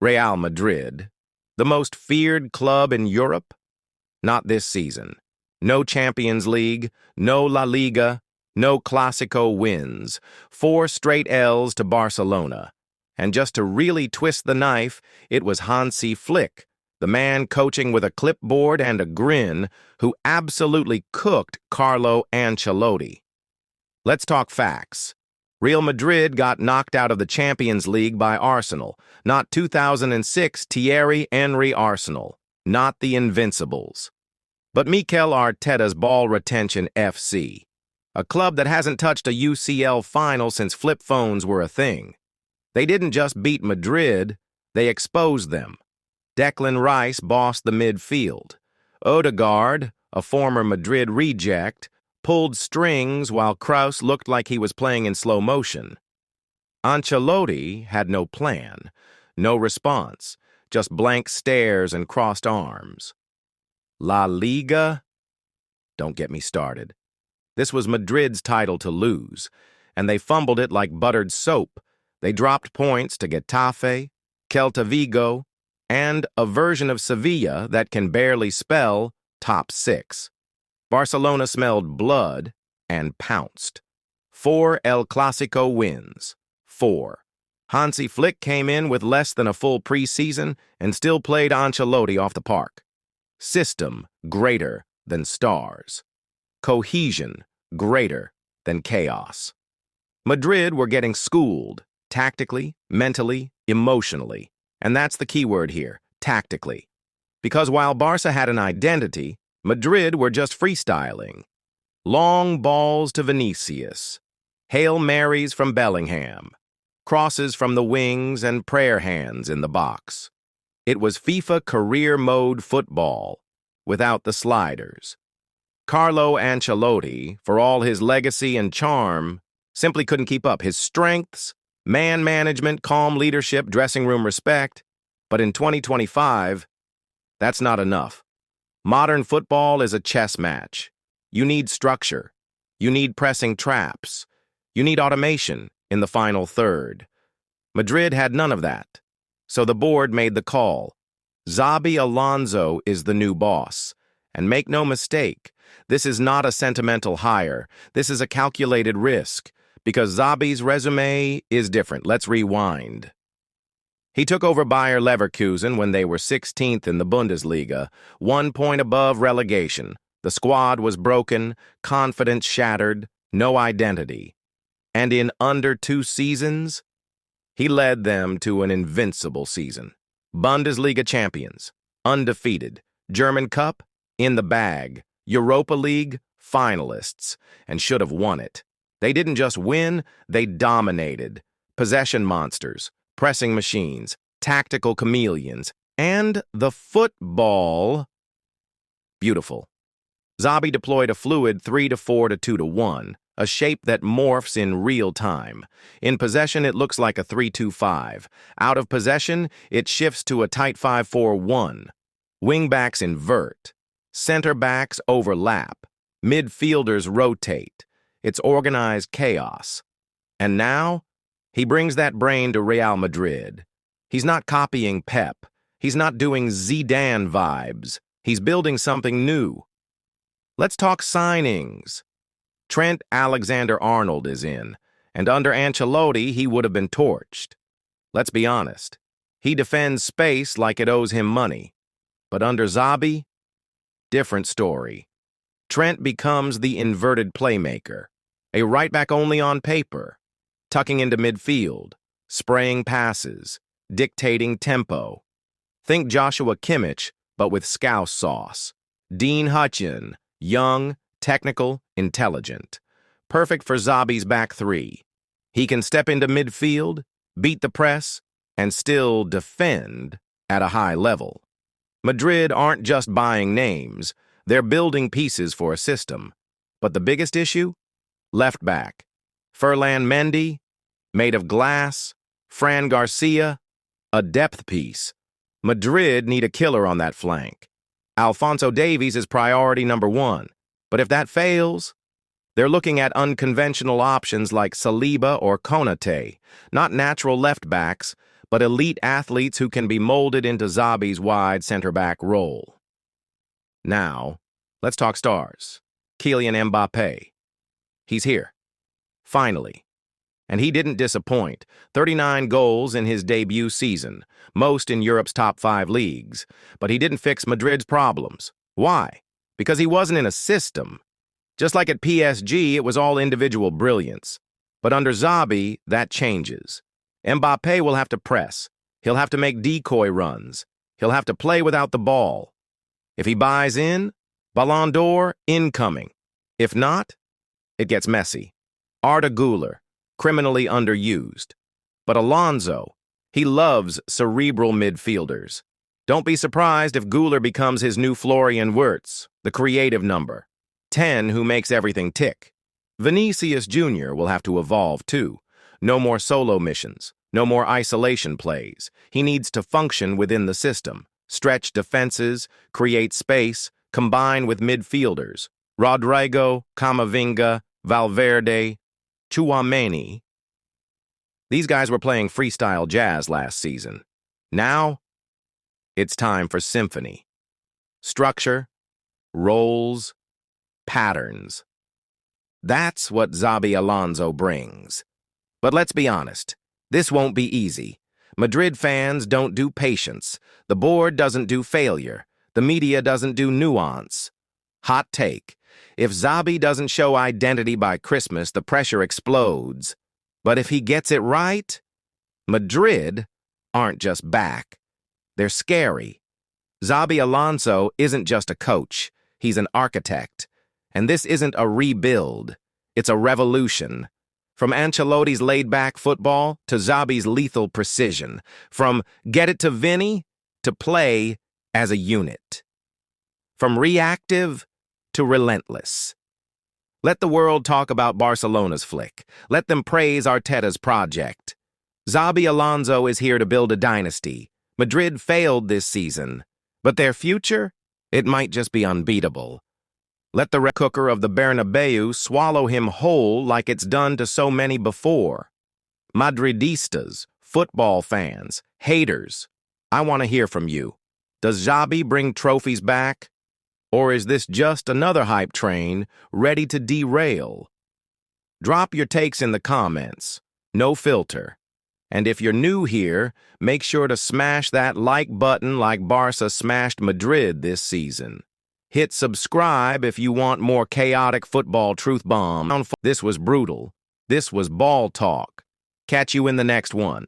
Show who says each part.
Speaker 1: Real Madrid, the most feared club in Europe? Not this season. No Champions League, no La Liga, no Clásico wins, 4 straight L's to Barcelona. And just to really twist the knife, it was Hansi Flick, the man coaching with a clipboard and a grin, who absolutely cooked Carlo Ancelotti. Let's talk facts. Real Madrid got knocked out of the Champions League by Arsenal, not 2006 Thierry Henry Arsenal, not the Invincibles. But Mikel Arteta's Ball Retention FC, a club that hasn't touched a UCL final since flip phones were a thing. They didn't just beat Madrid, they exposed them. Declan Rice bossed the midfield. Odegaard, a former Madrid reject, pulled strings while Kraus looked like he was playing in slow motion. Ancelotti had no plan, no response, just blank stares and crossed arms. La Liga? Don't get me started. This was Madrid's title to lose, and they fumbled it like buttered soap. They dropped points to Getafe, Celta Vigo, and a version of Sevilla that can barely spell top 6. Barcelona smelled blood and pounced. 4 El Clásico wins. 4. Hansi Flick came in with less than a full preseason and still played Ancelotti off the park. System greater than stars. Cohesion greater than chaos. Madrid were getting schooled, tactically, mentally, emotionally. And that's the key word here, tactically. Because while Barca had an identity, Madrid were just freestyling. Long balls to Vinicius, Hail Marys from Bellingham, crosses from the wings and prayer hands in the box. It was FIFA career mode football, without the sliders. Carlo Ancelotti, for all his legacy and charm, simply couldn't keep up. His strengths, man management, calm leadership, dressing room respect. But in 2025, that's not enough. Modern football is a chess match. You need structure. You need pressing traps. You need automation in the final third. Madrid had none of that. So the board made the call. Xabi Alonso is the new boss. And make no mistake, this is not a sentimental hire. This is a calculated risk. Because Xabi's resume is different. Let's rewind. He took over Bayer Leverkusen when they were 16th in the Bundesliga, 1 point above relegation. The squad was broken, confidence shattered, no identity. And in under 2 seasons, he led them to an invincible season. Bundesliga champions, undefeated, German Cup, in the bag, Europa League, finalists, and should have won it. They didn't just win, they dominated. Possession monsters, pressing machines, tactical chameleons, and the football. Beautiful. Xabi deployed a fluid 3-4 to 2-1, a shape that morphs in real time. In possession, it looks like a 3-2-5. Out of possession, it shifts to a tight 5-4-1. Wingbacks invert. Center backs overlap. Midfielders rotate. It's organized chaos. And now, he brings that brain to Real Madrid. He's not copying Pep. He's not doing Zidane vibes. He's building something new. Let's talk signings. Trent Alexander-Arnold is in, and under Ancelotti, he would have been torched. Let's be honest. He defends space like it owes him money. But under Xabi, different story. Trent becomes the inverted playmaker, a right back only on paper, tucking into midfield, spraying passes, dictating tempo. Think Joshua Kimmich, but with Scouse sauce. Dean Huijsen, young, technical, intelligent. Perfect for Xabi's back 3. He can step into midfield, beat the press, and still defend at a high level. Madrid aren't just buying names, they're building pieces for a system. But the biggest issue? Left back. Ferland Mendy, made of glass. Fran Garcia, a depth piece. Madrid need a killer on that flank. Alphonso Davies is priority number 1. But if that fails, they're looking at unconventional options like Saliba or Konate, not natural left backs, but elite athletes who can be molded into Xabi's wide center-back role. Now, let's talk stars. Kylian Mbappé. He's here. Finally. And he didn't disappoint. 39 goals in his debut season, most in Europe's top 5 leagues. But he didn't fix Madrid's problems. Why? Because he wasn't in a system. Just like at PSG, it was all individual brilliance. But under Xabi, that changes. Mbappé will have to press. He'll have to make decoy runs. He'll have to play without the ball. If he buys in, Ballon d'Or incoming. If not, it gets messy. Arda Güler, criminally underused. But Alonso, he loves cerebral midfielders. Don't be surprised if Güler becomes his new Florian Wirtz, the creative number. 10 who makes everything tick. Vinicius Jr. will have to evolve too. No more solo missions. No more isolation plays. He needs to function within the system. Stretch defenses, create space, combine with midfielders. Rodrigo, Camavinga, Valverde, Tchouaméni. These guys were playing freestyle jazz last season. Now, it's time for symphony. Structure, roles, patterns. That's what Xabi Alonso brings. But let's be honest, this won't be easy. Madrid fans don't do patience. The board doesn't do failure. The media doesn't do nuance. Hot take. If Xabi doesn't show identity by Christmas, the pressure explodes. But if he gets it right, Madrid aren't just back. They're scary. Xabi Alonso isn't just a coach. He's an architect. And this isn't a rebuild. It's a revolution. From Ancelotti's laid-back football to Xabi's lethal precision. From get it to Vinny to play as a unit. From reactive to relentless. Let the world talk about Barcelona's flick. Let them praise Arteta's project. Xabi Alonso is here to build a dynasty. Madrid failed this season. But their future? It might just be unbeatable. Let the cooker of the Bernabeu swallow him whole like it's done to so many before. Madridistas, football fans, haters, I want to hear from you. Does Xabi bring trophies back? Or is this just another hype train ready to derail? Drop your takes in the comments. No filter. And if you're new here, make sure to smash that like button like Barca smashed Madrid this season. Hit subscribe if you want more chaotic football truth bomb. This was brutal. This was ball talk. Catch you in the next one.